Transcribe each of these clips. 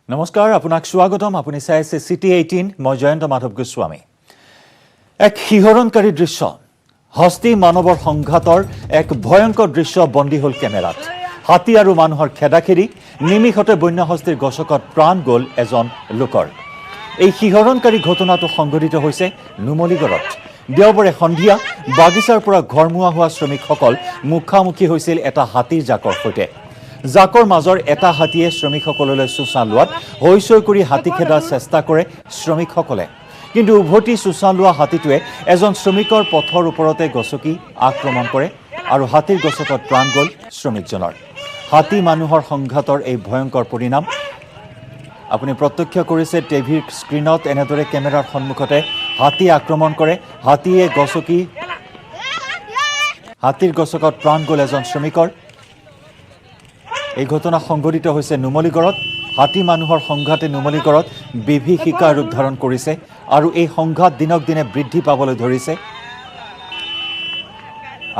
নমস্কাৰ আপোনাক স্বাগতম আপুনি চাই আছে সিটি 18 মই জয়ন্ত মাধৱ গোস্বামী এক শিহৰণকাৰী দৃশ্য হস্তি মানৱৰ সংঘাতৰ এক ভয়ংকৰ দৃশ্য বন্দী হল কেমেৰাত হাতী আৰু মানুহৰ খেদাখেৰি নিমিষতে বন্য হস্তিৰ গছকত প্ৰাণ গল এজন লোকৰ এই শিহৰণকাৰী ঘটনাটো সংঘটিত হৈছে নুমলীগড়ত দেওবাৰে সন্ধিয়া বাগিচাৰ পৰা ঘৰমুৱা হোৱা শ্ৰমিকসকল মুখামুখি হৈছিল এটা হাতীৰ জাকৰ সৈতে জাকৰ মাজৰ এটা হাতীয়ে শ্ৰমিকসকললৈ চুচা লোৱাত হৈচৈ কৰি হাতী খেদাৰ চেষ্টা কৰে শ্ৰমিকসকলে কিন্তু উভতি চুচা লোৱা হাতীটোৱে এজন শ্ৰমিকৰ পথৰ ওপৰতে গছকি আক্ৰমণ কৰে আৰু হাতীৰ গছকত প্ৰাণ গল শ্ৰমিকজনৰ হাতী মানুহৰ সংঘাতৰ এই ভয়ংকৰ পৰিণাম আপুনি প্ৰত্যক্ষ কৰিছে টিভিৰ স্ক্ৰিনত এনেদৰে কেমেৰাৰ সন্মুখতে হাতী আক্ৰমণ কৰে হাতীয়ে গছকি হাতীৰ গছকত প্ৰাণ গল এজন শ্ৰমিকৰ এই ঘটনা সংঘটিত হৈছে নুমলীগড়ত হাতী মানুহৰ সংঘাতে নুমলীগড়ত বিভীষিকা ৰূপ ধাৰণ কৰিছে আৰু এই সংঘাত দিনক দিনে বৃদ্ধি পাবলৈ ধৰিছে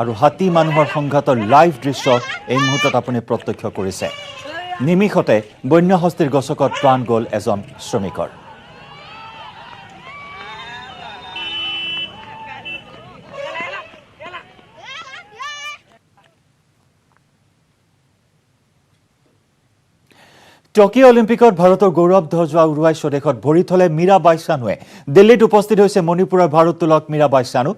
আৰু হাতী মানুহৰ সংঘাতৰ লাইভ দৃশ্য এই মুহূৰ্তত আপুনি প্ৰত্যক্ষ কৰিছে নিমিষতে বন্য হস্তিৰ গছকত প্ৰাণ গল এজন শ্ৰমিকৰ টকিঅ' অলিম্পিকত ভাৰতৰ গৌৰৱ ধ্বজা উৰুৱাই স্বদেশত ভৰি থলে মীৰাবাই চানুৱে দিল্লীত উপস্থিত হৈছে মণিপুৰৰ ভাৰোত্তোলক মীৰাবাই চানু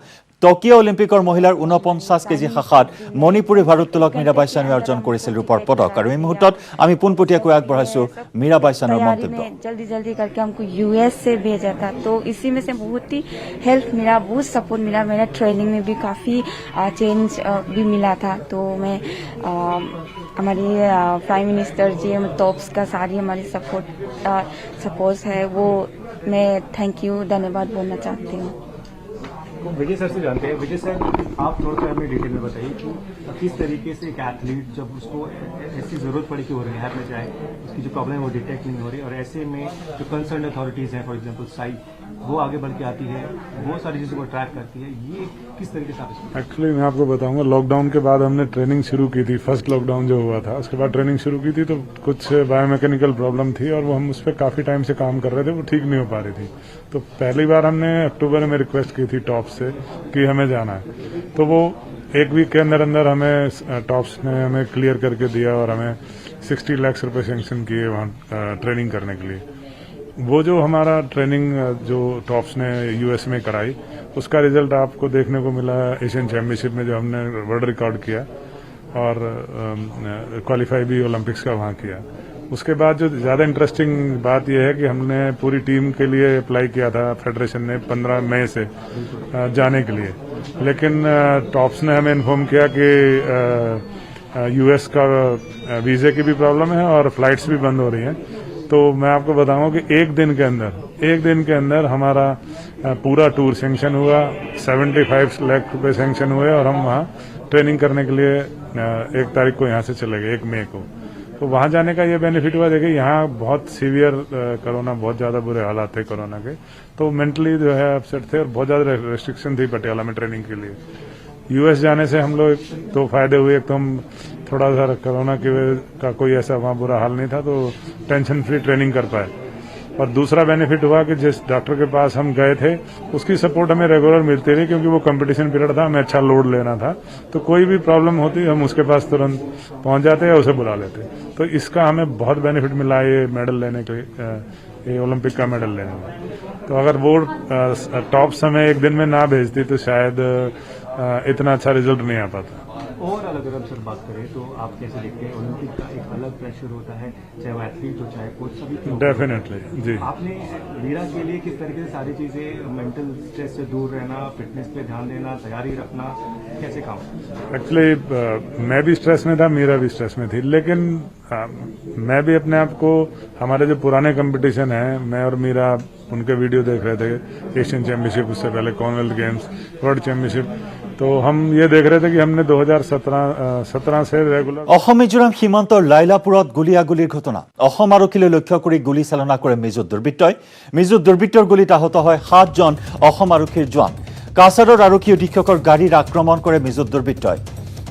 টকিঅ' অলিম্পিকৰ মহিলাৰ 49 কেজি শাখাত মণিপুৰী ভাৰোত্তোলক মীৰাবাই চানুৱে অৰ্জন কৰিছিল ৰূপৰ পদক আৰু এই মুহূৰ্তত আমি পোনপটীয়াকৈ আগবঢ়াইছো মীৰাবাই চানুৰ মন্তব্য जल्दी जल्दी करके हमको यूएस से भेजा था तो इसी में से बहुत ही हेल्प मिला बहुत सपोर्ट मिला मेरा ट्रेनिंग में भी काफ़ी चेंज भी मिला था तो मैं हमारी प्राइम मिनिस्टर जी टॉप्स का सारी हमारी सपोर्ट है वो मैं थैंक यू धन्यवाद बोलना चाहती हूँ विजय सर से जानते हैं विजय सर आप थोड़ा सा हमें डिटेल में बताइए कि किस तरीके से एक एथलीट जब उसको ऐसी जरूरत पड़ी कि वो रिहैब में जाए उसकी जो प्रॉब्लम है वो डिटेक्ट नहीं हो रही और ऐसे में जो कंसर्न अथॉरिटीज़ हैं फॉर एग्जांपल साई वो आगे बढ़ के आती है वो सारी चीज़ों को ट्रैक करती है ये किस तरीके से आप एक्चुअली मैं आपको बताऊंगा लॉकडाउन के बाद हमने ट्रेनिंग शुरू की थी फर्स्ट लॉकडाउन जो हुआ था उसके बाद ट्रेनिंग शुरू की थी तो कुछ बायोमैकेनिकल प्रॉब्लम थी और वो हम उस पर काफ़ी टाइम से काम कर रहे थे वो ठीक नहीं हो पा रही थी तो पहली बार हमने अक्टूबर में रिक्वेस्ट की थी टॉप्स से कि हमें जाना है तो वो एक वीक के अंदर अंदर हमें टॉप्स ने हमें क्लियर करके दिया और हमें 60 लाख रुपए सैंक्शन किए वहाँ ट्रेनिंग करने के लिए वो जो हमारा ट्रेनिंग जो टॉप्स ने यूएस में कराई उसका रिजल्ट आपको देखने को मिला एशियन चैंपियनशिप में जो हमने वर्ल्ड रिकॉर्ड किया और क्वालिफाई भी ओलंपिक्स का वहाँ किया उसके बाद जो ज़्यादा इंटरेस्टिंग बात यह है कि हमने पूरी टीम के लिए अप्लाई किया था फेडरेशन ने 15 मई से जाने के लिए लेकिन टॉप्स ने हमें इन्फॉर्म किया कि यूएस का वीज़े की भी प्रॉब्लम है और फ्लाइट्स भी बंद हो रही हैं तो मैं आपको बताऊंगा कि एक दिन के अंदर हमारा पूरा टूर सैंक्शन हुआ 75 लाख रुपए सैंक्शन हुए और हम वहाँ ट्रेनिंग करने के लिए 1 तारीख को यहाँ से चले गए 1 मई को तो वहाँ जाने का ये बेनिफिट हुआ देखिए यहाँ बहुत सीवियर कोरोना बहुत ज़्यादा बुरे हालात थे कोरोना के तो मेंटली जो है अपसेट थे और बहुत ज़्यादा रेस्ट्रिक्शन थी पटियाला में ट्रेनिंग के लिए यूएस जाने से हम लोग तो फायदे हुए एक तो हम थोड़ा सा कोरोना की वजह का कोई ऐसा वहाँ बुरा हाल नहीं था तो टेंशन फ्री ट्रेनिंग कर पाए और दूसरा बेनिफिट हुआ कि जिस डॉक्टर के पास हम गए थे उसकी सपोर्ट हमें रेगुलर मिलती रही क्योंकि वो कंपटीशन पीरियड था हमें अच्छा लोड लेना था तो कोई भी प्रॉब्लम होती हम उसके पास तुरंत पहुंच जाते या उसे बुला लेते तो इसका हमें बहुत बेनिफिट मिला ये मेडल लेने के ये ओलंपिक का मेडल लेने में तो अगर वो टॉप्स हमें एक दिन में ना भेजती तो शायद इतना अच्छा रिजल्ट नहीं आ पाता ओवरऑल अगर हम सर बात करें तो आप कैसे देखते हैं ओलंपिक का एक अलग प्रेशर होता है चाहे वो एथलीट हो चाहे कोच सभी डेफिनेटली जी आपने मीरा के लिए किस तरीके से सारी चीजें मेंटल स्ट्रेस से दूर रहना फिटनेस पे ध्यान देना तैयारी रखना कैसे काम एक्चुअली मैं भी स्ट्रेस में था मीरा भी स्ट्रेस में थी लेकिन मैं भी अपने आप को हमारे जो पुराने कंपटीशन है मैं और मीरा उनके वीडियो देख रहे थे एशियन चैंपियनशिप उससे पहले कॉमनवेल्थ गेम्स वर्ल्ड चैंपियनशिप तो हम ये देख रहे थे कि हमने 2017 से रेगुलर অসম মিজোৰাম সীমান্তৰ লাইলাপুৰত গুলিয়াগুলিৰ ঘটনা অসম আৰক্ষীলৈ লক্ষ্য কৰি গুলি চালনা কৰে মিজো দুৰ্বৃত্তৰ গুলিত আহত হয় 7 জন অসম আৰক্ষীৰ জোৱান কাছাৰৰ আৰক্ষী অধীক্ষকৰ গাড়ীৰ আক্ৰমণ কৰে মিজো দুৰ্বৃত্তই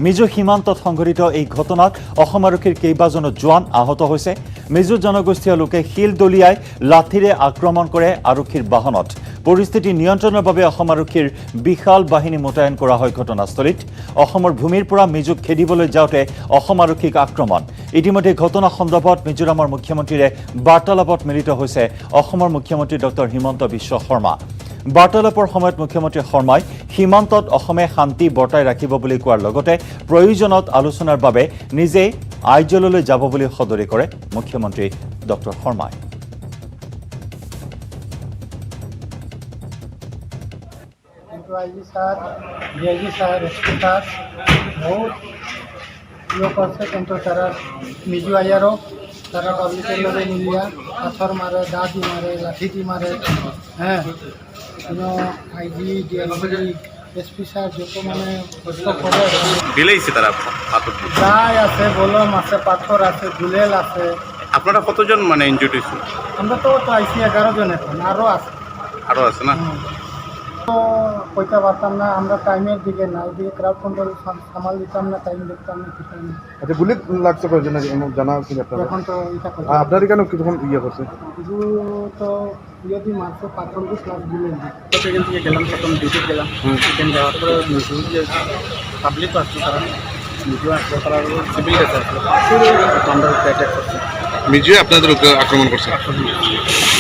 মিজো সীমান্তত সংঘটিত এই ঘটনাত অসম আৰক্ষীৰ কেইবাজনো জোৱান আহত হৈছে মিজো জনগোষ্ঠীয় লোকে শিল দলিয়াই লাঠিৰে আক্ৰমণ কৰে আৰক্ষীৰ বাহনত। পৰিস্থিতি নিয়ন্ত্ৰণৰ বাবে অসম আৰক্ষীৰ বিশাল বাহিনী মোতায়েন কৰা হয় ঘটনাস্থলীত। অসমৰ ভূমিৰ পৰা মিজোক খেদিবলৈ যাওঁতে অসম আৰক্ষীক আক্ৰমণ। ইতিমধ্যে ঘটনা সন্দৰ্ভত মিজোৰামৰ মুখ্যমন্ত্ৰীৰে বাৰ্তালাপত মিলিত হৈছে অসমৰ মুখ্যমন্ত্ৰী ডক্টৰ হিমন্ত বিশ্ব শৰ্মা। বাৰ্তালাপৰ সময়ত মুখ্যমন্ত্ৰী শৰ্মাই সীমান্তত অসমে শান্তি বৰ্তাই ৰাখিব বুলি কোৱাৰ লগতে প্ৰয়োজনত আলোচনাৰ বাবে নিজেই আইজললৈ যাব বুলি সদৰি কৰে মুখ্যমন্ত্ৰী ডক্টৰ শৰ্মাই। IG sir DIG sir SP sir बहुत लोग से किंतु तारा मिजु आयारो तारा पब्लिक लोग मिलिया पत्थर मारे दादी मारे लाठी मारे हैं आईजी डीआईजी एसपी सर जो को माने कष्ट करे দিলেইছে তারা হাতত দায় আছে বলম আছে পাথর আছে গুলেল আছে। আপনারা কতজন মানে ইনজুর্ড হয়েছে? আমরা তো আইসি 11 জন এখন আরো আছে না? তো কইতে পারতাম না, আমরা টাইমের দিকে না, এদিকে ক্রাউড কন্ট্রোল সামাল দিতাম না, টাইম দেখতাম না। আচ্ছা গুলি লাগছে কয়জন জানা আছে আপনার? এখন তো এটা আপনার কেন কিরকম ইয়ে করছে? কিছু তো যদি মাত্র পাথর দিয়ে ক্লাস দিলেন সেখান থেকে গেলাম, প্রথম ডিউটি গেলাম। সেখানে যাওয়ার পরে যে পাবলিক আসছে তারা মিজো আসছে, তারা সিভিল ড্রেস আসছে, আমরা অ্যাটাক করছে। মিজো আপনাদের আক্রমণ করছে।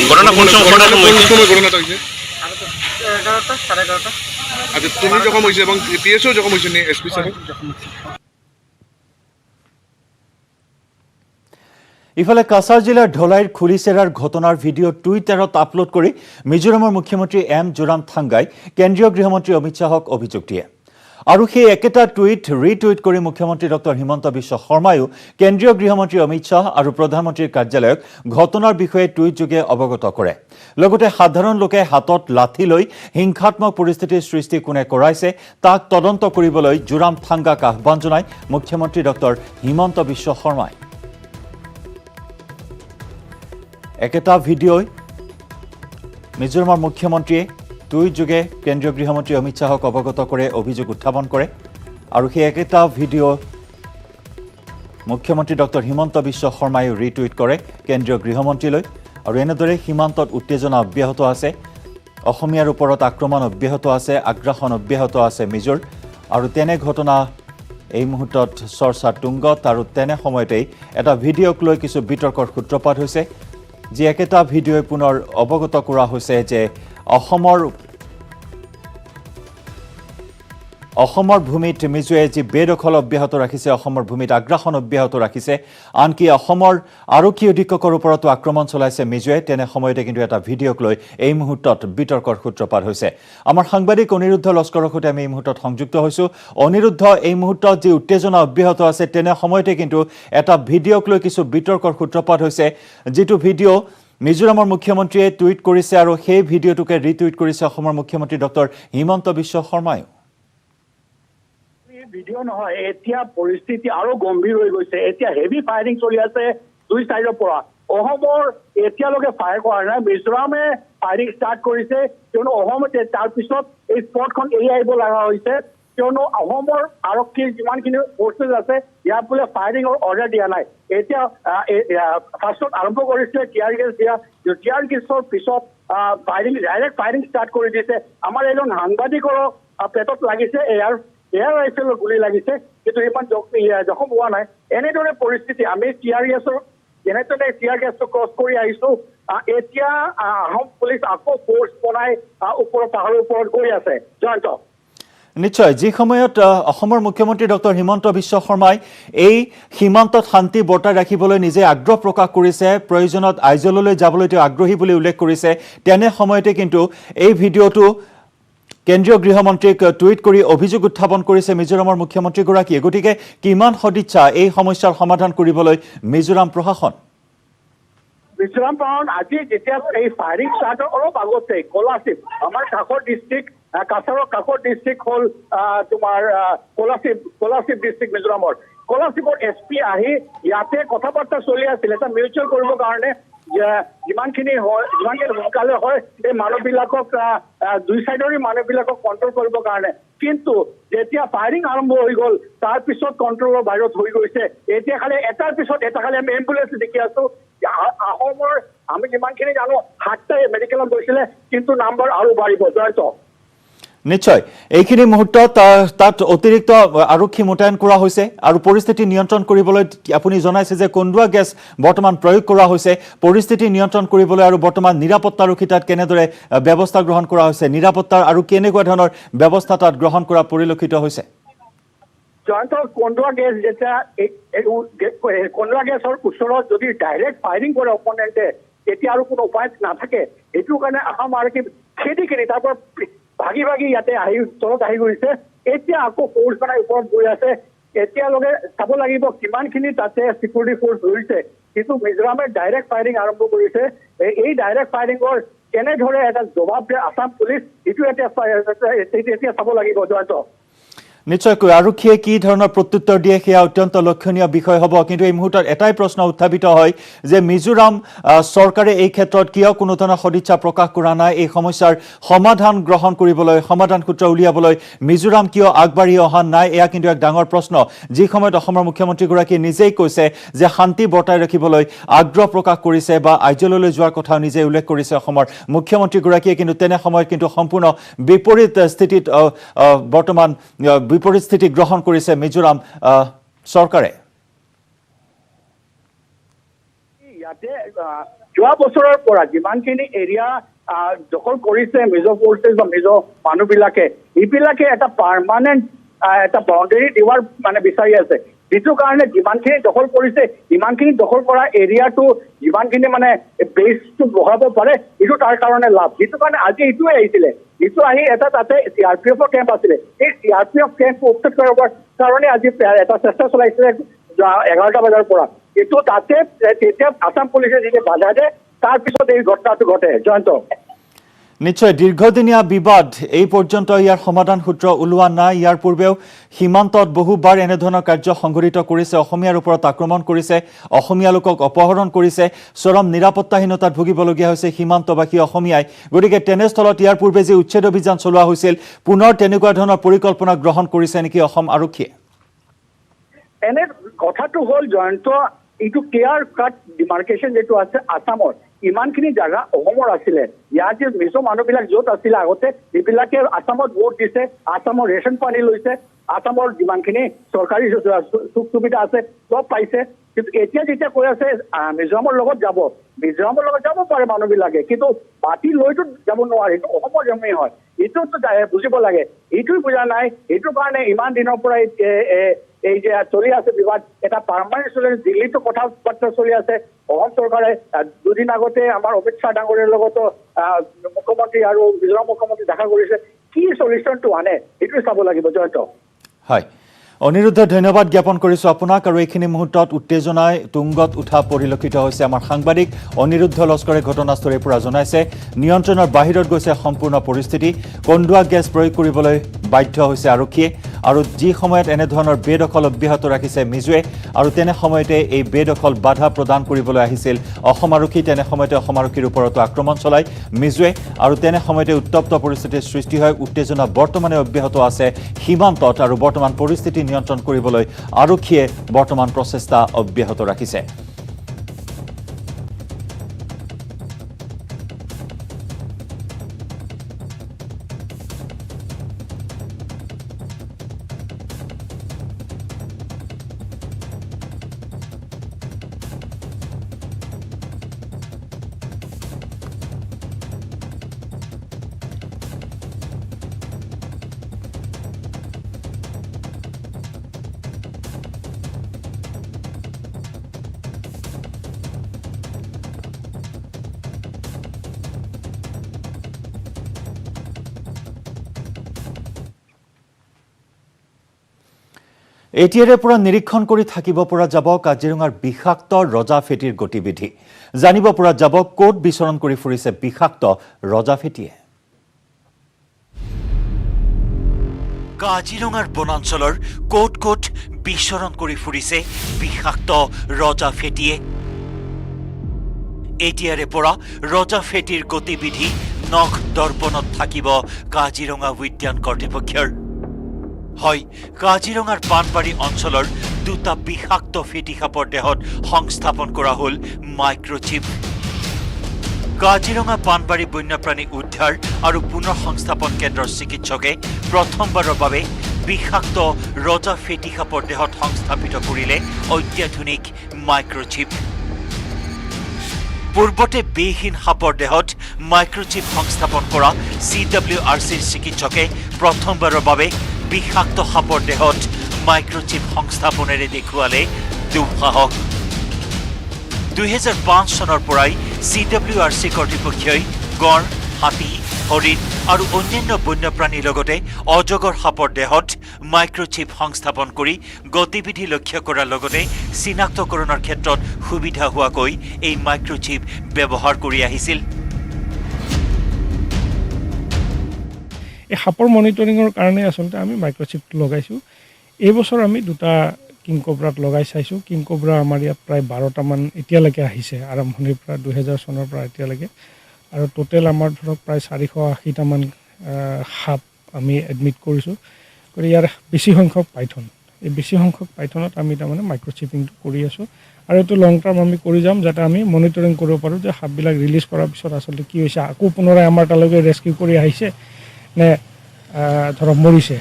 ঘটনা কোন সময় ঘটনাটা হয়েছে? 11টা 11:30। আচ্ছা তুমি যখন হয়েছে এবং পিএসও যখন হয়েছে নি এসপি সাহেব? ইফালে কাছাৰ জিলাৰ ঢলাইৰ খুলিচেৰাৰ ঘটনাৰ ভিডিঅ' টুইটাৰত আপলোড কৰি মিজোৰামৰ মুখ্যমন্ত্ৰী এম জোৰাম থাংগাই কেন্দ্ৰীয় গৃহমন্ত্ৰী অমিত শ্বাহক অভিযোগ দিয়ে। আৰু সেই একেটা টুইট ৰিটুইট কৰি মুখ্যমন্ত্ৰী ডক্টৰ হিমন্ত বিশ্ব শৰ্মায়ো কেন্দ্ৰীয় গৃহমন্ত্ৰী অমিত শ্বাহ আৰু প্ৰধানমন্ত্ৰীৰ কাৰ্যালয়ক ঘটনাৰ বিষয়ে টুইটযোগে অৱগত কৰে। লগতে সাধাৰণ লোকে হাতত লাঠি লৈ হিংসাত্মক পৰিস্থিতিৰ সৃষ্টি কোনে কৰাইছে তাক তদন্ত কৰিবলৈ জোৰাম থাংগাক আহ্বান জনায় মুখ্যমন্ত্ৰী ডক্টৰ হিমন্ত বিশ্ব শৰ্মাই। একেটা ভিডিঅ'ই মিজোৰামৰ মুখ্যমন্ত্ৰীয়ে টুইটযোগে কেন্দ্ৰীয় গৃহমন্ত্ৰী অমিত শ্বাহক অৱগত কৰে, অভিযোগ উত্থাপন কৰে। আৰু সেই একেটা ভিডিঅ' মুখ্যমন্ত্ৰী ডক্টৰ হিমন্ত বিশ্ব শৰ্মায়ো ৰিটুইট কৰে কেন্দ্ৰীয় গৃহমন্ত্ৰীলৈ। আৰু এনেদৰে সীমান্তত উত্তেজনা অব্যাহত আছে, অসমীয়াৰ ওপৰত আক্ৰমণ অব্যাহত আছে, আগ্ৰাসন অব্যাহত আছে মিজোৰ। আৰু তেনে ঘটনা এই মুহূৰ্তত চৰ্চা তুংগত। আৰু তেনে সময়তেই এটা ভিডিঅ'ক লৈ কিছু বিতৰ্কৰ সূত্ৰপাত হৈছে, যি একেটা ভিডিঅ'ই পুনৰ অৱগত কৰা হৈছে যে অসমৰ ভূমিত মিজোৱে যি বেদখল অব্যাহত ৰাখিছে, অসমৰ ভূমিত আগ্ৰাসন অব্যাহত ৰাখিছে, আনকি অসমৰ আৰক্ষী অধীক্ষকৰ ওপৰতো আক্ৰমণ চলাইছে মিজোৱে। তেনে সময়তে কিন্তু এটা ভিডিঅ'ক লৈ এই মুহূৰ্তত বিতৰ্কৰ সূত্ৰপাত হৈছে। আমাৰ সাংবাদিক অনিৰুদ্ধ লস্কৰৰ সৈতে আমি এই মুহূৰ্তত সংযুক্ত হৈছোঁ। অনিৰুদ্ধ, এই মুহূৰ্তত যি উত্তেজনা অব্যাহত আছে তেনে সময়তে কিন্তু এটা ভিডিঅ'ক লৈ কিছু বিতৰ্কৰ সূত্ৰপাত হৈছে, যিটো ভিডিঅ' মিজোৰামৰ মুখ্যমন্ত্ৰীয়ে টুইট কৰিছে আৰু সেই ভিডিঅ'টোকে ৰিটুইট কৰিছে অসমৰ মুখ্যমন্ত্ৰী ডক্টৰ হিমন্ত বিশ্ব শৰ্মায়ো। ভিডিঅ' নহয়, এতিয়া পৰিস্থিতি আৰু গম্ভীৰ হৈ গৈছে। এতিয়া হেভি ফায়াৰিং চলি আছে দুই চাইডৰ পৰা। অসমৰ এতিয়ালৈকে ফায়াৰ কৰা নাই, মিজোৰামে ফায়াৰিং ষ্টাৰ্ট কৰিছে, কিয়নো অসমতে তাৰপিছত এই স্পটখন এৰি আহিব লগা হৈছে, কিয়নো অসমৰ আৰক্ষীৰ যিমানখিনি ফৰ্চেছ আছে ইয়াৰ বোলে ফায়াৰিঙৰ অৰ্ডাৰ দিয়া নাই। এতিয়া ফাৰ্ষ্টত আৰম্ভ কৰিছিলে টিয়াৰ গেছ দিয়া, টিয়াৰ গেছৰ পিছত ডাইৰেক্ট ফায়াৰিং ষ্টাৰ্ট কৰি দিছে। আমাৰ এজন সাংবাদিকৰো পেটত লাগিছে, এয়াৰ ৰাইফেলৰ গুলি লাগিছে, কিন্তু ইমান জখম হোৱা নাই। এনেদৰে পৰিস্থিতি, আমি টিয়াৰ গেছটো ক্ৰছ কৰি আহিছো। এতিয়া আহোম পুলিচ আকৌ ফ'ৰ্চ বনাই পাহাৰৰ ওপৰত গৈ আছে। জয়ন্ত, নিশ্চয়, যি সময়ত অসমৰ মুখ্যমন্ত্ৰী ডক্টৰ হিমন্ত বিশ্ব শৰ্মাই এই সীমান্তত শান্তি বৰ্তাই ৰাখিবলৈ নিজে আগ্ৰহ প্ৰকাশ কৰিছে, প্ৰয়োজনত আইজললৈ যাবলৈ তেওঁ আগ্ৰহী বুলি উল্লেখ কৰিছে, তেনে সময়তে কিন্তু এই ভিডিঅ'টো কেন্দ্ৰীয় গৃহমন্ত্ৰীক টুইট কৰি অভিযোগ উত্থাপন কৰিছে মিজোৰামৰ মুখ্যমন্ত্ৰীগৰাকীয়ে। গতিকে কিমান সদিচ্ছা এই সমস্যাৰ সমাধান কৰিবলৈ মিজোৰাম প্ৰশাসন? মিজোৰাম প্ৰশাসন আজি যেতিয়া এই ফায়াৰিং ষ্টাৰ্টৰ অলপ আগতে কোলাশিব, আমাৰ কাষৰ ডিষ্ট্ৰিক্ট, কাছাৰৰ কাষৰ ডিষ্ট্ৰিক্ট হ'ল তোমাৰ কোলাশিব ডিষ্ট্ৰিক্ট মিজোৰামৰ। কোলাশিবৰ এছ পি আহি ইয়াতে কথা বাৰ্তা চলি আছিল এটা মিউচুৱেল কৰিবৰ কাৰণে। যিমানখিনি সোনকালে হয় এই মানুহবিলাকক দুই চাইডৰে মানুহবিলাকক কণ্ট্ৰল কৰিবৰ কাৰণে। কিন্তু যেতিয়া ফায়াৰিং আৰম্ভ হৈ গ'ল তাৰ পিছত কণ্ট্ৰলৰ বাহিৰত হৈ গৈছে। এতিয়া খালি এটাৰ পিছত এটা খালি আমি এম্বুলেঞ্চ দেখি আছো। অসমৰ আমি যিমানখিনি জানো 7টা মেডিকেলত গৈছিলে, কিন্তু নাম্বাৰ আৰু বাঢ়িব। জয়ন্ত, নিশ্চয় এইখিনি মুহূৰ্তত তাত অতিৰিক্ত আৰক্ষী মোতায়েন কৰা হৈছে আৰু পৰিস্থিতি নিয়ন্ত্ৰণ কৰিবলৈ আপুনি জনাইছে যে কন্দুৱা গেছ বৰ্তমান প্ৰয়োগ কৰা হৈছে। পৰিস্থিতি নিয়ন্ত্ৰণ কৰিবলৈ আৰু বৰ্তমান নিৰাপত্তাৰক্ষী তাত কেনেদৰে ব্যৱস্থা গ্ৰহণ কৰা হৈছে, নিৰাপত্তাৰ আৰু কেনেকুৱা ধৰণৰ ব্যৱস্থা তাত গ্ৰহণ কৰা পৰিলক্ষিত হৈছে? জয়ন্ত, কন্দুৱা গেছ যেতিয়া কন্দুৱা গেছৰ ওচৰত যদি ডাইৰেক্ট ফায়াৰিং কৰে অপনেণ্টে, তেতিয়া আৰু কোনো উপায় নাথাকে। এইটো কাৰণে আসাম আৰক্ষী খেদি তাৰ পৰা ভাগি ইয়াতে তলত আহি গৈছে। এতিয়া আকৌ ফ'ৰ্চ বনাই ওপৰত গৈ আছে। এতিয়ালৈকে চাব লাগিব কিমানখিনি তাতে চিকিউৰিটি ফ'ৰ্চ ধৰিছে। কিন্তু মিজোৰামে ডাইৰেক্ট ফায়াৰিং আৰম্ভ কৰিছে। এই ডাইৰেক্ট ফায়াৰিঙৰ কেনেদৰে এটা জবাব দিয়ে আসাম পুলিচ, এইটো এতিয়া চাব লাগিব। জয়ন্ত, নিশ্চয়কৈ আৰক্ষীয়ে কি ধৰণৰ প্ৰত্যুত্তৰ দিয়ে সেয়া অত্যন্ত লক্ষণীয় বিষয় হ'ব। কিন্তু এই মুহূৰ্তত এটাই প্ৰশ্ন উত্থাপিত হয় যে মিজোৰাম চৰকাৰে এই ক্ষেত্ৰত কিয় কোনো ধৰণৰ সদিচ্ছা প্ৰকাশ কৰা নাই? এই সমস্যাৰ সমাধান গ্ৰহণ কৰিবলৈ, সমাধান সূত্ৰ উলিয়াবলৈ মিজোৰাম কিয় আগবাঢ়ি অহা নাই? এয়া কিন্তু এক ডাঙৰ প্ৰশ্ন। যি সময়ত অসমৰ মুখ্যমন্ত্ৰীগৰাকীয়ে নিজেই কৈছে যে শান্তি বৰ্তাই ৰাখিবলৈ আগ্ৰহ প্ৰকাশ কৰিছে বা আইজললৈ যোৱাৰ কথাও নিজে উল্লেখ কৰিছে অসমৰ মুখ্যমন্ত্ৰীগৰাকীয়ে, কিন্তু তেনে সময়ত কিন্তু সম্পূৰ্ণ বিপৰীত স্থিতিত বৰ্তমান পৰিস্থিতি গ্ৰহণ কৰিছে মিজোৰাম চৰকাৰে। ইয়াতে যোৱা বছৰৰ পৰা যিমানখিনি এৰিয়া দখল কৰিছে মিজো ফৰ্চেছ বা মিজো মানুহবিলাকে, এইবিলাকে এটা পাৰ্মানেণ্ট এটা বাউণ্ডেৰী দিয়াৰ বিচাৰি আছে। যিটো কাৰণে যিমানখিনি দখল কৰিছে, ইমানখিনি দখল কৰা এৰিয়াটো যিমানখিনি বেছটো বঢ়াব পাৰে, এইটো তাৰ কাৰণে লাভ। যিটো কাৰণে আজি এইটোৱে আহিছিলে। এইটো আহি এটা তাতে CRPF কেম্প আছিলে। এই CRPF কেম্প উচ্ছেদ কৰাৰ কাৰণে আজি এটা চেষ্টা চলাইছিলে 11টা বজাৰ পৰা। এইটো তাতে তেতিয়া আসাম পুলিচে যেতিয়া বাধা দিয়ে, তাৰপিছত এই ঘটনাটো ঘটে। জয়ন্ত, নিশ্চয় দীৰ্ঘদিনীয়া বিবাদ এই পৰ্যন্ত ইয়াৰ সমাধান সূত্ৰ ওলোৱা নাই। ইয়াৰ পূৰ্বেও সীমান্তত বহুবাৰ এনেধৰণৰ কাৰ্য সংঘটিত কৰিছে, অসমীয়াৰ ওপৰত আক্ৰমণ কৰিছে, অসমীয়া লোকক অপহৰণ কৰিছে, চৰম নিৰাপত্তাহীনতাত ভুগিবলগীয়া হৈছে সীমান্তবাসী অসমীয়াই। গতিকে তেনেস্থলত ইয়াৰ পূৰ্বে যি উচ্ছেদ অভিযান চলোৱা হৈছিল, পুনৰ তেনেকুৱা ধৰণৰ পৰিকল্পনা গ্ৰহণ কৰিছে নেকি অসম আৰক্ষীয়ে? এনে কথাটো হ'ল জয়ন্ত, এইটো ক্লিয়াৰ কাট ডিমাৰ্কেশ্যন যিটো আছে আসামৰ, ইমানখিনি জাগা অসমৰ আছিলে। ইয়াৰ যে মিজো মানুহবিলাক য'ত আছিলে আগতে, এইবিলাকে আসামত ভোট দিছে, আসামৰ ৰেচন পানী লৈছে, আসামৰ যিমানখিনি চৰকাৰী সুখ সুবিধা আছে চব পাইছে। কিন্তু এতিয়া যেতিয়া কৈ আছে মিজোৰামৰ লগত যাব পাৰে মানুহবিলাকে, কিন্তু মাটি লৈতো যাব নোৱাৰে। এইটো অসমৰ জমি হয়, এইটোতো বুজিব লাগে। এইটোৱে বুজা নাই। এইটোৰ কাৰণে ইমান দিনৰ পৰা এই যে চলি আছে বিবাদ, এটা পাৰ্মানেণ্ট চলিছে। দিল্লীতো কথা বাৰ্তা চলি আছে। অসম চৰকাৰে দুদিন আগতে আমাৰ অমিত শ্বাহ ডাঙৰীয়াৰ লগতো মুখ্যমন্ত্ৰী আৰু মিজোৰাম মুখ্যমন্ত্ৰী দেখা কৰিছে। কি চলিউশ্যনটো আনে এইটোৱে চাব লাগিব। জয়ন্ত, হয়, অনিৰুদ্ধ ধন্যবাদ জ্ঞাপন কৰিছোঁ আপোনাক। আৰু এইখিনি মুহূৰ্তত উত্তেজনাই তুংগত উঠা পৰিলক্ষিত হৈছে। আমাৰ সাংবাদিক অনিৰুদ্ধ লস্কৰে ঘটনাস্থলীৰ পৰা জনাইছে নিয়ন্ত্ৰণৰ বাহিৰত গৈছে সম্পূৰ্ণ পৰিস্থিতি। কন্দুৱা গেছ প্ৰয়োগ কৰিবলৈ বাধ্য হৈছে আৰক্ষীয়ে। আৰু যি সময়ত এনেধৰণৰ বেদখল অব্যাহত ৰাখিছে মিজোৱে, আৰু তেনে সময়তে এই বেদখল বাধা প্ৰদান কৰিবলৈ আহিছিল অসম আৰক্ষী, তেনে সময়তে অসম আৰক্ষীৰ ওপৰতো আক্ৰমণ চলায় মিজোৱে। আৰু তেনে সময়তে উত্তপ্ত পৰিস্থিতিৰ সৃষ্টি হয়। উত্তেজনা বৰ্তমানে অব্যাহত আছে সীমান্তত, আৰু বৰ্তমান পৰিস্থিতি নিয়ন্ত্ৰণ কৰিবলৈ আৰক্ষীয়ে বৰ্তমান প্ৰচেষ্টা অব্যাহত ৰাখিছে। এতিয়াৰে পৰা নিৰীক্ষণ কৰি থাকিব পৰা যাব কাজিৰঙাৰ বিষাক্ত ৰজা ফেটিৰ গতিবিধি। জানিব পৰা যাব ক'ত বিচৰণ কৰি ফুৰিছে বিষাক্ত ৰজা ফেটিয়ে। কাজিৰঙাৰ বনাঞ্চলৰ ক'ত ক'ত বিচৰণ কৰি ফুৰিছে বিষাক্ত ৰজা ফেটিয়ে। এতিয়াৰে পৰা ৰজা ফেটিৰ গতিবিধি নখ দৰ্পণত থাকিব কাজিৰঙা উদ্যান কৰ্তৃপক্ষৰ। হয়, কাজিৰঙাৰ পানবাৰী অঞ্চলৰ দুটা বিষাক্ত ফেটি সাপৰ দেহত সংস্থাপন কৰা হ'ল মাইক্ৰ'চিপ। কাজিৰঙা পানবাৰী বন্যপ্ৰাণী উদ্ধাৰ আৰু পুনৰ সংস্থাপন কেন্দ্ৰৰ চিকিৎসকে প্ৰথমবাৰৰ বাবে বিষাক্ত ৰজা ফেটি সাপৰ দেহত সংস্থাপিত কৰিলে অত্যাধুনিক মাইক্ৰ'চিপ। পূৰ্বতে বিষহীন সাপৰ দেহত মাইক্ৰ'চিপ সংস্থাপন কৰা CWRCৰ চিকিৎসকে প্ৰথমবাৰৰ বাবে বিষাক্ত সাপৰ দেহত মাইক্ৰ'চিপ সংস্থাপনেৰে দেখুৱালে দুঃসাহস। 2005 চনৰ পৰাই CWRC কৰ্তৃপক্ষই গড়, হাতী, হৰিণ আৰু অন্যান্য বন্যপ্ৰাণীৰ লগতে অজগৰ সাপৰ দেহত মাইক্ৰ'চিপ সংস্থাপন কৰি গতিবিধি লক্ষ্য কৰাৰ লগতে চিনাক্তকৰণৰ ক্ষেত্ৰত সুবিধা হোৱাকৈ এই মাইক্ৰ'চিপ ব্যৱহাৰ কৰি আহিছিল। এই সাপৰ মনিটৰিঙৰ কাৰণে আচলতে আমি মাইক্ৰ'চিপটো লগাইছোঁ। এইবছৰ আমি দুটা কিং কোব্ৰাত লগাই চাইছোঁ। কিং কোব্ৰা আমাৰ ইয়াত প্ৰায় 12টামান এতিয়ালৈকে আহিছে, আৰম্ভণিৰ পৰা 2000 চনৰ পৰা এতিয়ালৈকে। আৰু টোটেল আমাৰ ধৰক প্ৰায় 480টামান সাপ আমি এডমিট কৰিছোঁ। গতিকে ইয়াৰ বেছি সংখ্যক পাইথন, এই বেছি সংখ্যক পাইথনত আমি তাৰমানে মাইক্ৰ'চিপিংটো কৰি আছোঁ। আৰু এইটো লং টাৰ্ম আমি কৰি যাম, যাতে আমি মনিটৰিং কৰিব পাৰোঁ যে সাপবিলাক ৰিলিজ কৰাৰ পিছত আচলতে কি হৈছে, আকৌ পুনৰাই আমাৰ তালৈকে ৰেস্কিউ কৰি আহিছে নে ধৰক মৰিছে।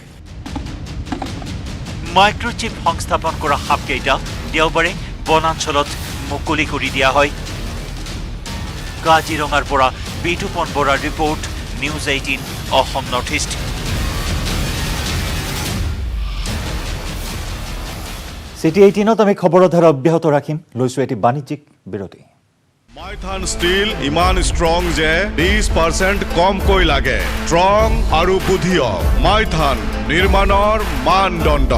মাইক্ৰ'চিপ সংস্থাপন কৰা সাপকেইটা দেওবাৰে বনাঞ্চলত মুকলি কৰি দিয়া হয়। কাজিৰঙাৰ পৰা বিতুপন বৰাৰ report, news 18 Assam north east. City 18ত আমি খবৰৰ ধাৰা অব্যাহত ৰাখিম। লৈছোঁ এটি বাণিজ্যিক বিৰতি। মাইথান ষ্টিল ইমান ষ্ট্ৰং যে 20% কমকৈ লাগে। ষ্ট্ৰং আৰু বুদ্ধিয় মাইথান নিৰ্মাণৰ মানদণ্ড।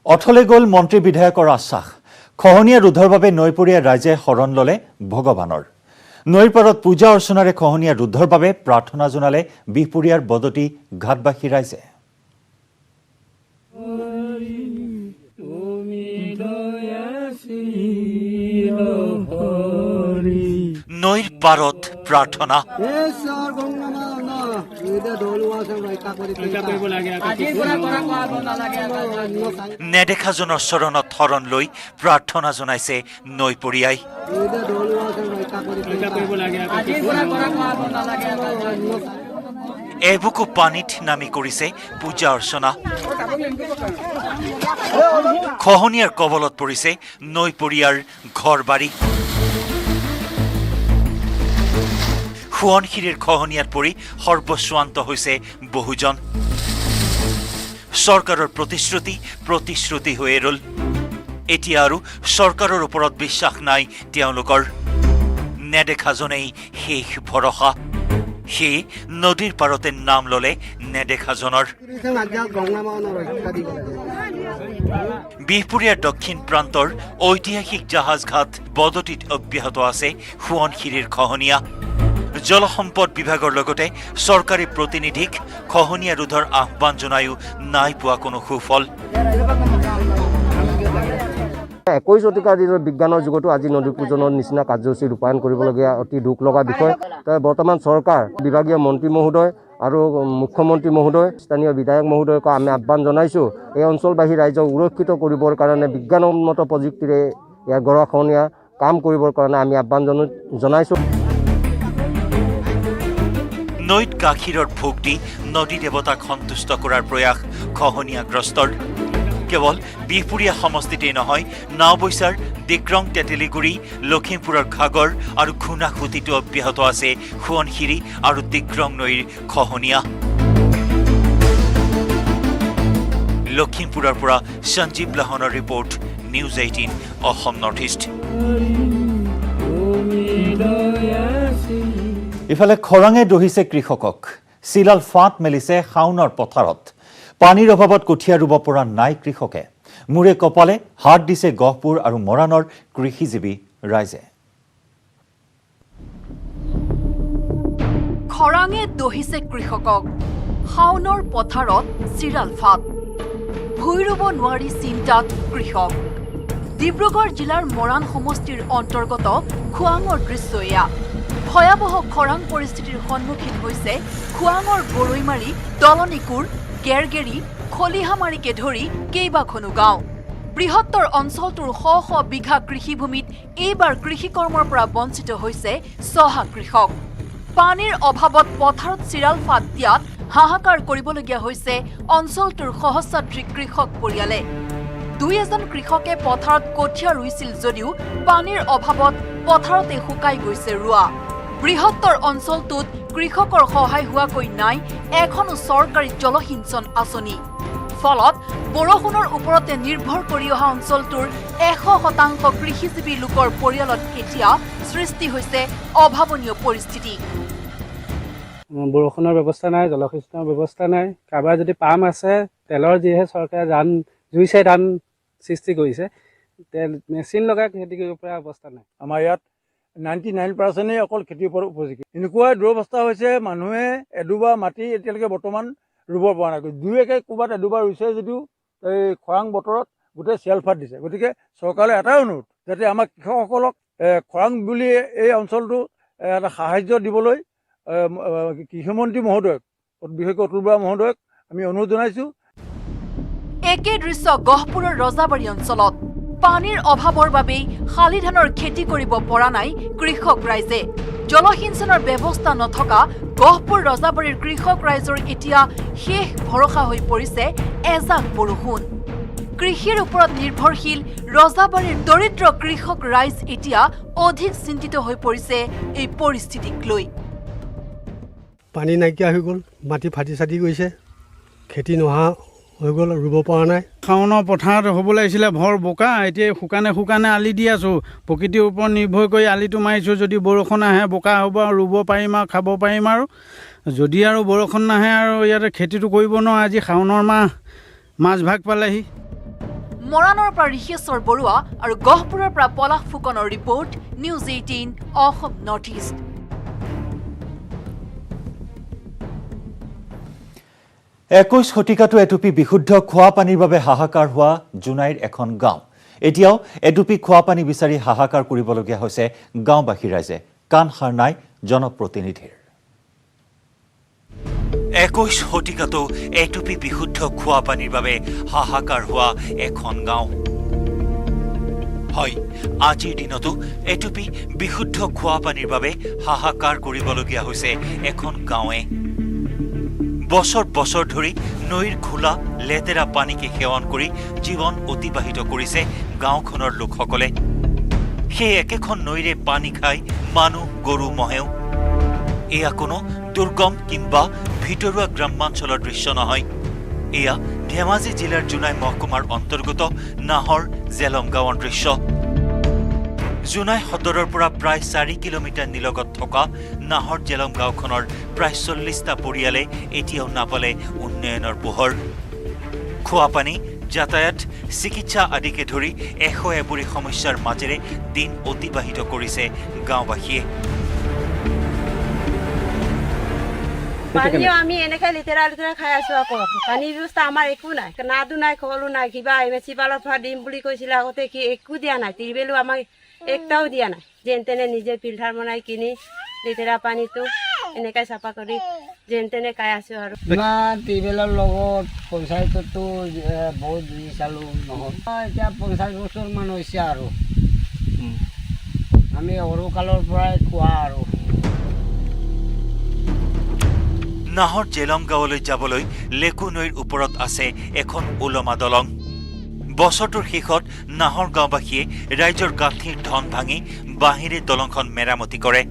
অথলে গ'ল মন্ত্ৰী বিধায়কৰ আশ্বাস। খহনীয়া ৰোধৰ বাবে নৈপৰীয়া ৰাইজে শৰণ ল'লে ভগৱানৰ। নৈৰ পাৰত পূজা অৰ্চনাৰে খহনীয়া ৰোধৰ বাবে প্ৰাৰ্থনা জনালে বিহপুৰীয়াৰ বদতি ঘাটবাসী ৰাইজে। নৈৰ পাৰত প্ৰাৰ্থনা। নেদেখাজনৰ চৰণত শৰণ লৈ প্ৰাৰ্থনা জনাইছে নৈপৰীয়াই। এবুকু পানীত নামি কৰিছে পূজা অৰ্চনা। খহনীয়াৰ কবলত পৰিছে নৈপৰীয়াৰ ঘৰ বাৰী। সোৱণশিৰিৰ খহনীয়াত পৰি সৰ্বস্বান্ত হৈছে বহুজন। চৰকাৰৰ প্ৰতিশ্ৰুতি হৈয়ে ৰ'ল। এতিয়া আৰু চৰকাৰৰ ওপৰত বিশ্বাস নাই তেওঁলোকৰ। নেদেখাজনেই শেষ ভৰসা। সেয়ে নদীৰ পাৰতে নাম ল'লে নেদেখাজনৰ। বিহপুৰীয়াৰ দক্ষিণ প্ৰান্তৰ ঐতিহাসিক জাহাজঘাট বদতিত অব্যাহত আছে সোৱণশিৰিৰ খহনীয়া। জলসম্পদ বিভাগৰ লগতে চৰকাৰী প্ৰতিনিধিক খহনীয়া ৰোধৰ আহ্বান জনায়ো নাই পোৱা কোনো সুফল। 21 শতিকাৰ দিনৰ বিজ্ঞানৰ যুগতো আজি নদী পূজনৰ নিচিনা কাৰ্যসূচী ৰূপায়ণ কৰিবলগীয়া অতি দুখ লগা বিষয়। বৰ্তমান চৰকাৰ, বিভাগীয় মন্ত্ৰী মহোদয় আৰু মুখ্যমন্ত্ৰী মহোদয়, স্থানীয় বিধায়ক মহোদয়ক আমি আহ্বান জনাইছোঁ, এই অঞ্চলবাসী ৰাইজক সুৰক্ষিত কৰিবৰ কাৰণে বিজ্ঞানসন্মত প্ৰযুক্তিৰে ইয়াৰ গৰাখহনীয়া কাম কৰিবৰ কাৰণে আমি আহ্বান জনাইছোঁ। নৈত গাখীৰৰ ভোগ দি নদী দেৱতাক সন্তুষ্ট কৰাৰ প্ৰয়াস খহনীয়াগ্ৰস্তৰ। কেৱল বিহপুৰীয়া সমষ্টিতেই নহয়, নাওবৈচাৰ ডিক্ৰং তেতেলীগুৰি, লখিমপুৰৰ ঘাগৰ আৰু ঘূনাসুতিতো অব্যাহত আছে সোৱণশিৰি আৰু ডিক্ৰং নৈৰ খহনীয়া। লখিমপুৰৰ পৰা সঞ্জীৱ লাহনৰ report, news 18 Assam north east. ইফালে খৰাঙে দহিছে কৃষকক। চিলাল ফাঁট মেলিছে শাওনৰ পথাৰত। পানীৰ অভাৱত কঠীয়া ৰুব পৰা নাই কৃষকে। মূৰে কপালে হাত দিছে গহপুৰ আৰু মৰাণৰ কৃষিজীৱী ৰাইজে। খৰাঙে দহিছে কৃষকক। শাওনৰ পথাৰত চিৰাল ফাট ভুই ৰুব নোৱাৰি চিন্তাত কৃষক ডিব্ৰুগড় জিলাৰ মৰাণ সমষ্টিৰ অন্তৰ্গত খুৱাঙৰ দৃশ্য এয়া ভয়াৱহ খৰাং পৰিস্থিতিৰ সন্মুখীন হৈছে খুৱাঙৰ গৰৈমাৰী দলনিকুৰ গেৰগেৰী খলিহামাৰীকে ধৰি কেইবাখনো গাঁও বৃহত্তৰ অঞ্চলটোৰ শ শ বিঘা কৃষিভূমিত এইবাৰ কৃষিকৰ্মৰ পৰা বঞ্চিত হৈছে ছহা কৃষক পানীৰ অভাৱত পথাৰত চিৰাল ফাট দিয়াত হাহাকাৰ কৰিবলগীয়া হৈছে অঞ্চলটোৰ সহস্ৰাধিক কৃষক পৰিয়ালে দুই এজন কৃষকে পথাৰত কঠীয়া ৰুইছিল যদিও পানীৰ অভাৱত পথাৰতে শুকাই গৈছে ৰোৱা বৃহত্তৰ অঞ্চলটোত কৃষকৰ সহায় হোৱাকৈ নাই এখনো চৰকাৰী জলসিঞ্চন আঁচনি ফলত বৰষুণৰ ওপৰতে নিৰ্ভৰ কৰি অহা অঞ্চলটোৰ 100% কৃষিজীৱী লোকৰ পৰিয়ালত এতিয়া সৃষ্টি হৈছে অভাৱনীয় পৰিস্থিতি বৰষুণৰ ব্যৱস্থা নাই জলসিঞ্চনৰ ব্যৱস্থা নাই কাৰোবাৰ যদি পাম আছে তেলৰ যিহে চৰকাৰে জুইছে ধান সৃষ্টি কৰিছে তেল মেচিন লগাই খেতি কৰিব পৰা অৱস্থা নাই আমাৰ ইয়াত 99% অকল খেতিৰ ওপৰত উপযোগী এনেকুৱা দুৰৱস্থা হৈছে মানুহে এডুবা মাটি এতিয়ালৈকে বৰ্তমান ৰুব পৰা নাই দুই একে ক'ৰবাত এডুবা ৰুইছে যদিও এই খৰাং বতৰত গোটেই চিৰাল ফাট দিছে গতিকে চৰকাৰলৈ এটাই অনুৰোধ যাতে আমাৰ কৃষকসকলক খৰাং বুলি এই অঞ্চলটো এটা সাহায্য দিবলৈ কৃষিমন্ত্ৰী মহোদয়ক বিশেষকৈ অতুল বৰা মহোদয়ক আমি অনুৰোধ জনাইছোঁ একে দৃশ্য গহপুৰৰ ৰজাবাৰী অঞ্চলত পানীৰ অভাৱৰ বাবেই শালি ধানৰ খেতি কৰিব পৰা নাই কৃষক ৰাইজে জলসিঞ্চনৰ ব্যৱস্থা নথকা গহপুৰ ৰজাবাৰীৰ কৃষক ৰাইজৰ এতিয়া শেষ ভৰসা হৈ পৰিছে এজাক বৰষুণ কৃষিৰ ওপৰত নিৰ্ভৰশীল ৰজাবাৰীৰ দৰিদ্ৰ কৃষক ৰাইজ এতিয়া অধিক চিন্তিত হৈ পৰিছে এই পৰিস্থিতিক লৈ পানী নাইকিয়া হৈ গ'ল মাটি ফাটি চাটি গৈছে খেতি নোহোৱা হৈ গ'ল ৰুব পৰা নাই শাওনৰ পথাৰত হ'ব লাগিছিলে ভৰ বোকা এতিয়া শুকানে আলি দি আছোঁ প্ৰকৃতিৰ ওপৰত নিৰ্ভৰ কৰি আলিটো মাৰিছোঁ যদি বৰষুণ আহে বোকা হ'ব আৰু ৰুব পাৰিম আৰু খাব পাৰিম আৰু যদি আৰু বৰষুণ নাহে আৰু ইয়াতে খেতিটো কৰিব নোৱাৰোঁ আজি শাওনৰ মাজভাগ পালেহি মৰাণৰ পৰা ঋষেশ্বৰ বৰুৱা আৰু গহপুৰৰ পৰা পলাশ ফুকনৰ report news 18 Assam north east 21 শতিকাটো এটুপি বিশুদ্ধ খোৱা পানীৰ বাবে হাহাকাৰ হোৱা জোনাইৰ এখন গাঁও এতিয়াও এটুপি খোৱা পানী বিচাৰি হাহাকাৰ কৰিবলগীয়া হৈছে গাঁওবাসী ৰাইজে কাণ সাৰ নাই জনপ্ৰতিনিধিৰ 21 শতিকাটো এটুপি বিশুদ্ধ খোৱা পানীৰ বাবে হাহাকাৰ হোৱা এখন গাঁও হয় আজিৰ দিনতো এটুপি বিশুদ্ধ খোৱা পানীৰ বাবে হাহাকাৰ কৰিবলগীয়া হৈছে এখন গাঁৱে বছৰ বছৰ ধৰি নৈৰ খোলা লেতেৰা পানীকে সেৱন কৰি জীৱন অতিবাহিত কৰিছে গাঁওখনৰ লোকসকলে সেই একেখন নৈৰে পানী খাই মানুহ গৰু মহেও এয়া কোনো দুৰ্গম কিংবা ভিতৰুৱা গ্ৰামাঞ্চলৰ দৃশ্য নহয় এয়া ধেমাজি জিলাৰ জোনাই মহকুমাৰ অন্তৰ্গত নাহৰ জেলম গাঁৱৰ দৃশ্য জোনাই সদৰৰ পৰা প্ৰায় 4 কিলোমিটাৰ নিলগত থকা নাহৰ জেলম গাঁওখনৰ প্ৰায় 40টা পৰিয়ালে এতিয়াও নাপালে উন্নয়নৰ পোহৰ খোৱা পানী যাতায়াত চিকিৎসা আদিকে ধৰি 101 সমস্যাৰ মাজেৰে দিন অতিবাহিত কৰিছে গাঁওবাসীয়ে পানীও আমি এনেকৈ লেতেৰা খাই আছো আকৌ পানীৰ ব্যৱস্থা আমাৰ একো নাই নাদো নাই খলো নাই কিবা মিউনিচিপালৰ পৰা দিম বুলি কৈছিলে আগতে কি একো দিয়া নাই টিৰবেলো আমাক একটাও দিয়া নাই যেন তেনে নিজে ফিল্টাৰ বনাই কিনি লেতেৰা পানীটো এনেকৈ চাফা কৰি যেন তেনে খাই আছো আৰু টিৰবেলৰ লগত পঞ্চায়ততো বহুত দি চালো নহয় এতিয়া 50 বছৰমান হৈছে আৰু আমি সৰুকালৰ পৰাই খোৱা আৰু নাহৰ জেলম গাঁৱলৈ যাবলৈ লেকু নৈৰ ওপৰত আছে এখন ওলমা দলং বছৰটোৰ শেষত নাহৰ গাঁওবাসীয়ে ৰাইজৰ গাঁঠিৰ ধন ভাঙি বাঁহেৰে দলংখন মেৰামতি কৰে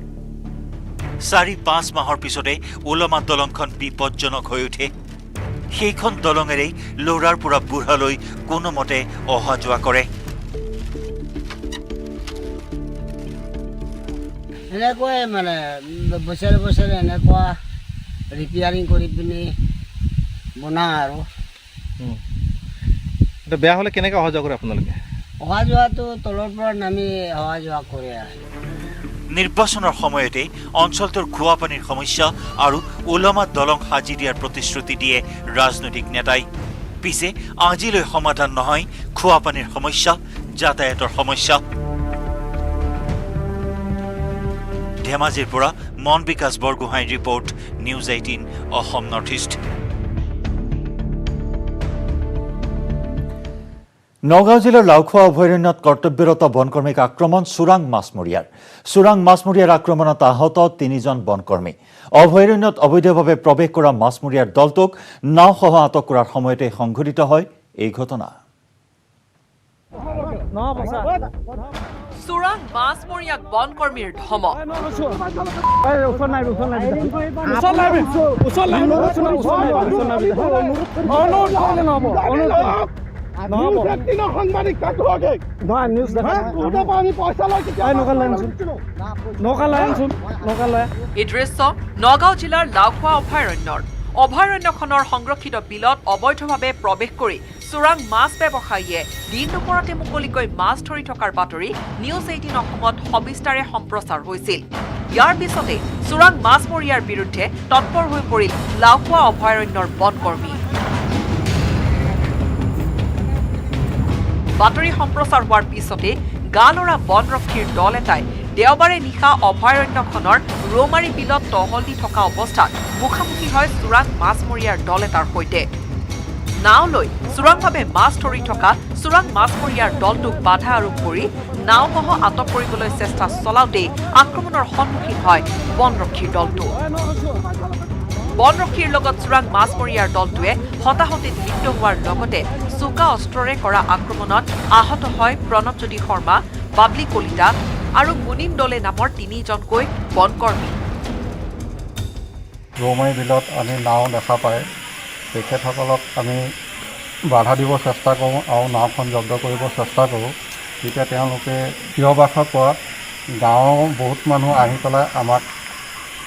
4-5 মাহৰ পিছতে ওলমা দলংখন বিপদজনক হৈ উঠে সেইখন দলঙেৰেই লৰাৰ পৰা বুঢ়ালৈ কোনোমতে অহা যোৱা কৰে এনেকুৱাই মানে বছৰে বছৰে এনেকুৱা ৰিপেয়াৰিং কৰি পিনি বনা আৰু এটা বেয়া হ'লে কেনেকৈ অহা যোৱা কৰে আপোনালোকে অহা যোৱাটো তলৰ পৰা নামি অহা যোৱা কৰে নিৰ্বাচনৰ সময়তে অঞ্চলটোৰ খোৱা পানীৰ সমস্যা আৰু ওলমা দলং সাজি দিয়াৰ প্ৰতিশ্ৰুতি দিয়ে ৰাজনৈতিক নেতাই। পিছে আজিলৈ সমাধান নহয় খোৱা পানীৰ সমস্যা, যাতায়াতৰ সমস্যা। ধেমাজিৰ পৰা মন বিকাশ বৰগোহাঁইৰ report, news 18 Assam north east. Nagaon জিলাৰ লাওখোৱা অভয়াৰণ্যত কৰ্তব্যৰত বনকৰ্মীক আক্ৰমণ চোৰাং মাছমৰীয়াৰ। চোৰাং মাছমৰীয়াৰ আক্ৰমণত আহত 3জন বনকৰ্মী। অভয়াৰণ্যত অবৈধভাৱে প্ৰৱেশ কৰা মাছমৰীয়াৰ দলটোক নাওসহ আটক কৰাৰ সময়তে সংঘটিত হয় এই ঘটনা। চোৰাং মাছমৰীয়াক বনকৰ্মীৰ ধমক। এই দৃশ্য নগাঁও জিলাৰ লাওখোৱা অভয়াৰণ্যৰ। অভয়াৰণ্যখনৰ সংৰক্ষিত বিলত অবৈধভাৱে প্ৰৱেশ কৰি চোৰাং মাছ ব্যৱসায়ীয়ে দিন দুপৰতে মুকলিকৈ মাছ ধৰি থকাৰ বাতৰি নিউজ 18 অসমত সবিস্তাৰে সম্প্ৰচাৰ হৈছিল। ইয়াৰ পিছতে চোৰাং মাছমৰীয়াৰ বিৰুদ্ধে তৎপৰ হৈ পৰিল লাওখোৱা অভয়াৰণ্যৰ বনকৰ্মী। বাতৰি সম্প্ৰচাৰ হোৱাৰ পিছতে গালৰা বনৰক্ষীৰ দল এটাই দেওবাৰে নিশা অভয়াৰণ্যখনৰ ৰৌমাৰী বিলত টহল দি থকা অৱস্থাত মুখামুখি হয় চোৰাং মাছমৰীয়াৰ দল এটাৰ সৈতে। নাও লৈ চোৰাংভাৱে মাছ ধৰি থকা চোৰাং মাছমৰীয়াৰ দলটোক বাধা আৰোপ কৰি নাওসহ আটক কৰিবলৈ চেষ্টা চলাওঁতেই আক্ৰমণৰ সন্মুখীন হয় বনৰক্ষীৰ দলটো। বনৰক্ষীৰ লগত চোৰাং মাছমৰীয়াৰ দলটোৱে হতাহতিত লিপ্ত হোৱাৰ লগতে চোকা অস্ত্ৰৰে কৰা আক্ৰমণত আহত হয় প্ৰণৱজ্যোতি শৰ্মা, বাবলি কলিতা আৰু মুনিম দলে নামৰ 3জনকৈ বনকৰ্মী। ৰৌমাৰী বিলত আমি নাও দেখা পায় তেখেতসকলক আমি বাধা দিব চেষ্টা কৰোঁ আৰু নাওখন জব্দ কৰিব চেষ্টা কৰোঁ। তেতিয়া তেওঁলোকে থিয়বাসৰ পৰা গাঁৱৰ বহুত মানুহ আহি পেলাই আমাক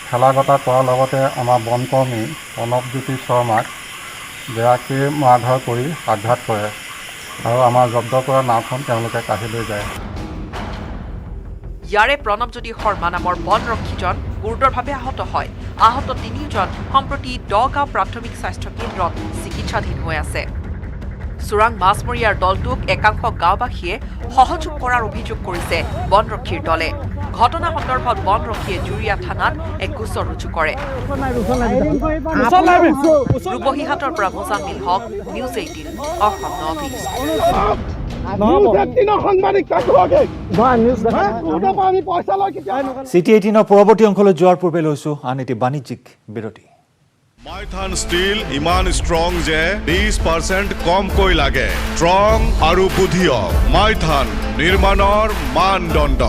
খেলাগতা কৰাৰ লগতে আমাৰ বনকৰ্মী প্ৰণৱজ্যোতি শৰ্মাক বেয়াকৈ মাৰধৰ কৰি আঘাত কৰে আৰু আমাৰ জব্দ কৰা নাওখন তেওঁলোকে কাঢ়ি লৈ যায়। ইয়াৰে প্ৰণৱজ্যোতি শৰ্মা নামৰ বনৰক্ষীজন গুৰুতৰভাৱে আহত হয়। আহত 3জন সম্প্ৰতি দগাঁও প্ৰাথমিক স্বাস্থ্য কেন্দ্ৰত চিকিৎসাধীন হৈ আছে। চোৰাং মাছমৰীয়াৰ দলটোক একাংশ গাঁওবাসীয়ে সহযোগ কৰাৰ অভিযোগ কৰিছে বনৰক্ষীৰ দলে। ঘটনা সন্দৰ্ভত বনৰক্ষীয়ে জুৰিয়া থানাত এক গোচৰ ৰুজু কৰে। ৰূপহীহাটৰ পৰা Mozammil Haque, news 18 Assam north east. City 18ৰ পৰৱৰ্তী অংশলৈ যোৱাৰ পূৰ্বে লৈছো আন এটি বাণিজ্যিক বিৰতি। মাইথান ষ্টিল ইমান ষ্ট্ৰং যে 20% কমকৈ লাগে। ষ্ট্ৰং আৰু বুদ্ধিয়ক মাইথান নিৰ্মাণৰ মানদণ্ড।